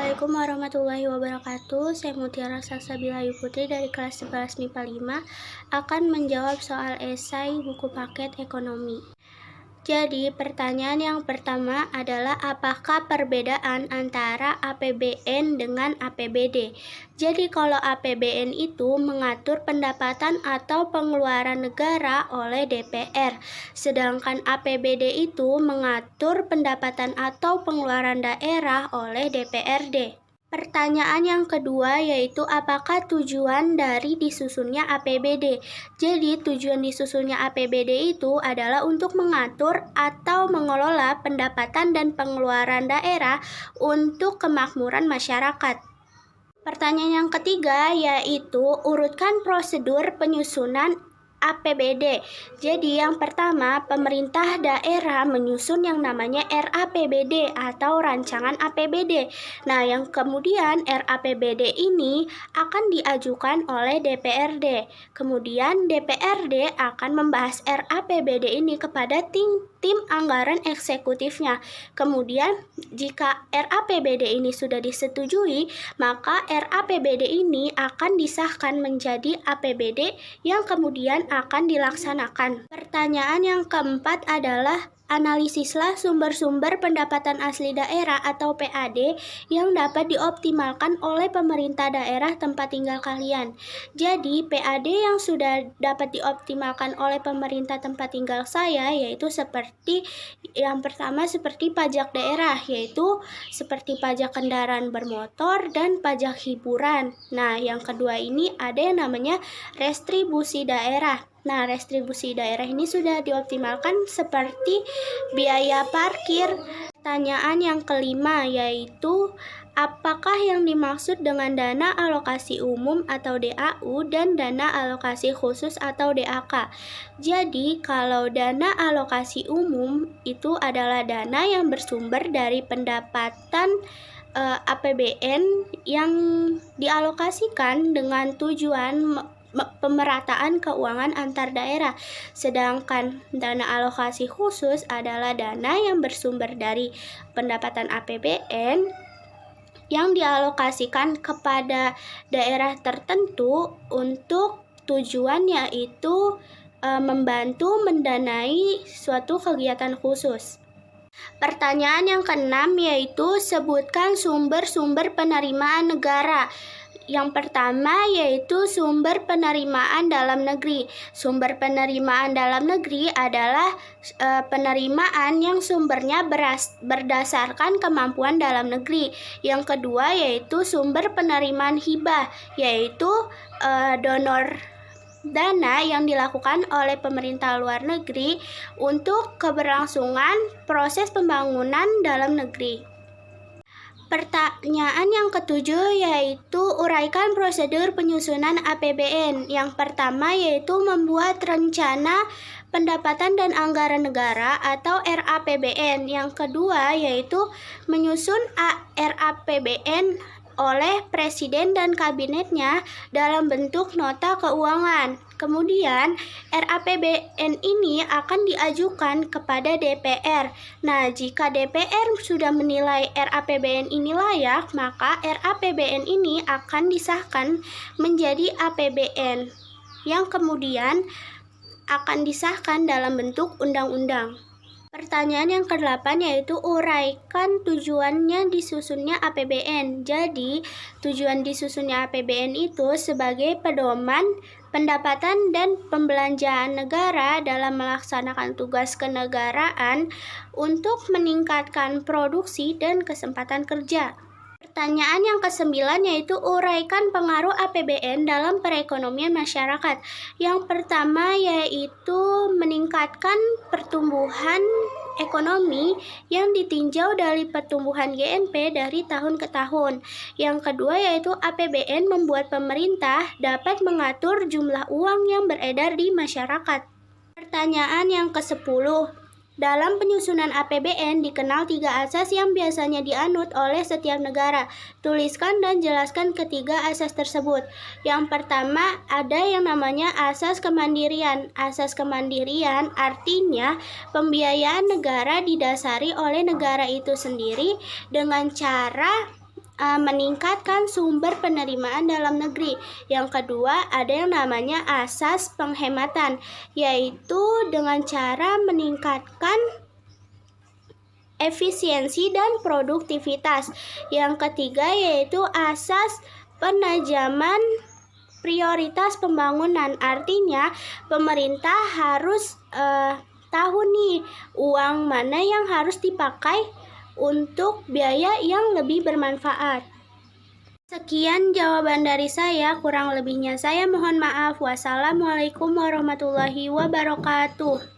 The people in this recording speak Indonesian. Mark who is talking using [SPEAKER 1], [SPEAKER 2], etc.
[SPEAKER 1] Assalamualaikum warahmatullahi wabarakatuh. Saya Mutiara Salsabila Ayu Putri dari kelas 11 MIPA 5 akan menjawab soal esai buku paket ekonomi. Jadi, pertanyaan yang pertama adalah apakah perbedaan antara APBN dengan APBD? Jadi, kalau APBN itu mengatur pendapatan atau pengeluaran negara oleh DPR, sedangkan APBD itu mengatur pendapatan atau pengeluaran daerah oleh DPRD. Pertanyaan yang kedua yaitu apakah tujuan dari disusunnya APBD? Jadi tujuan disusunnya APBD itu adalah untuk mengatur atau mengelola pendapatan dan pengeluaran daerah untuk kemakmuran masyarakat. Pertanyaan yang ketiga yaitu urutkan prosedur penyusunan APBD. Jadi yang pertama, pemerintah daerah menyusun yang namanya RAPBD atau rancangan APBD. Nah, yang kemudian RAPBD ini akan diajukan oleh DPRD. Kemudian DPRD akan membahas RAPBD ini kepada tim anggaran eksekutifnya. Kemudian jika RAPBD ini sudah disetujui, maka RAPBD ini akan disahkan menjadi APBD yang kemudian akan dilaksanakan. Pertanyaan yang keempat adalah analisislah sumber-sumber pendapatan asli daerah atau PAD yang dapat dioptimalkan oleh pemerintah daerah tempat tinggal kalian. Jadi, PAD yang sudah dapat dioptimalkan oleh pemerintah tempat tinggal saya yaitu seperti yang pertama seperti pajak daerah, yaitu seperti pajak kendaraan bermotor dan pajak hiburan. Nah, yang kedua ini ada yang namanya restribusi daerah. Nah, restribusi daerah ini sudah dioptimalkan seperti biaya parkir. Pertanyaan yang kelima yaitu apakah yang dimaksud dengan dana alokasi umum atau DAU dan dana alokasi khusus atau DAK? Jadi, kalau dana alokasi umum itu adalah dana yang bersumber dari pendapatan APBN yang dialokasikan dengan tujuan pemerataan keuangan antar daerah. Sedangkan dana alokasi khusus adalah dana yang bersumber dari pendapatan APBN yang dialokasikan kepada daerah tertentu untuk tujuan yaitu membantu mendanai suatu kegiatan khusus. Pertanyaan yang keenam yaitu sebutkan sumber-sumber penerimaan negara. Yang pertama yaitu sumber penerimaan dalam negeri. Sumber penerimaan dalam negeri adalah penerimaan yang sumbernya berdasarkan kemampuan dalam negeri. Yang kedua yaitu sumber penerimaan hibah, yaitu donor dana yang dilakukan oleh pemerintah luar negeri untuk keberlangsungan proses pembangunan dalam negeri. Pertanyaan yang ketujuh yaitu uraikan prosedur penyusunan APBN. Yang pertama yaitu membuat rencana pendapatan dan anggaran negara atau RAPBN. Yang kedua yaitu menyusun RAPBN oleh presiden dan kabinetnya dalam bentuk nota keuangan. Kemudian RAPBN ini akan diajukan kepada DPR. Nah, jika DPR sudah menilai RAPBN ini layak, maka RAPBN ini akan disahkan menjadi APBN yang kemudian akan disahkan dalam bentuk undang-undang. Pertanyaan yang ke-8 yaitu uraikan tujuannya disusunnya APBN. Jadi, tujuan disusunnya APBN itu sebagai pedoman pendapatan dan pembelanjaan negara dalam melaksanakan tugas kenegaraan untuk meningkatkan produksi dan kesempatan kerja. Pertanyaan yang ke-9 yaitu uraikan pengaruh APBN dalam perekonomian masyarakat. Yang pertama yaitu meningkatkan pertumbuhan ekonomi yang ditinjau dari pertumbuhan GNP dari tahun ke tahun. Yang kedua yaitu APBN membuat pemerintah dapat mengatur jumlah uang yang beredar di masyarakat. Pertanyaan yang ke-10. Dalam penyusunan APBN dikenal 3 asas yang biasanya dianut oleh setiap negara. Tuliskan dan jelaskan ketiga asas tersebut. Yang pertama ada yang namanya asas kemandirian. Asas kemandirian artinya pembiayaan negara didasari oleh negara itu sendiri dengan cara meningkatkan sumber penerimaan dalam negeri. Yang kedua, ada yang namanya asas penghematan, yaitu dengan cara meningkatkan efisiensi dan produktivitas. Yang ketiga yaitu asas penajaman prioritas pembangunan. Artinya, pemerintah harus tahu nih uang mana yang harus dipakai untuk biaya yang lebih bermanfaat. Sekian jawaban dari saya, kurang lebihnya saya mohon maaf. Wassalamualaikum warahmatullahi wabarakatuh.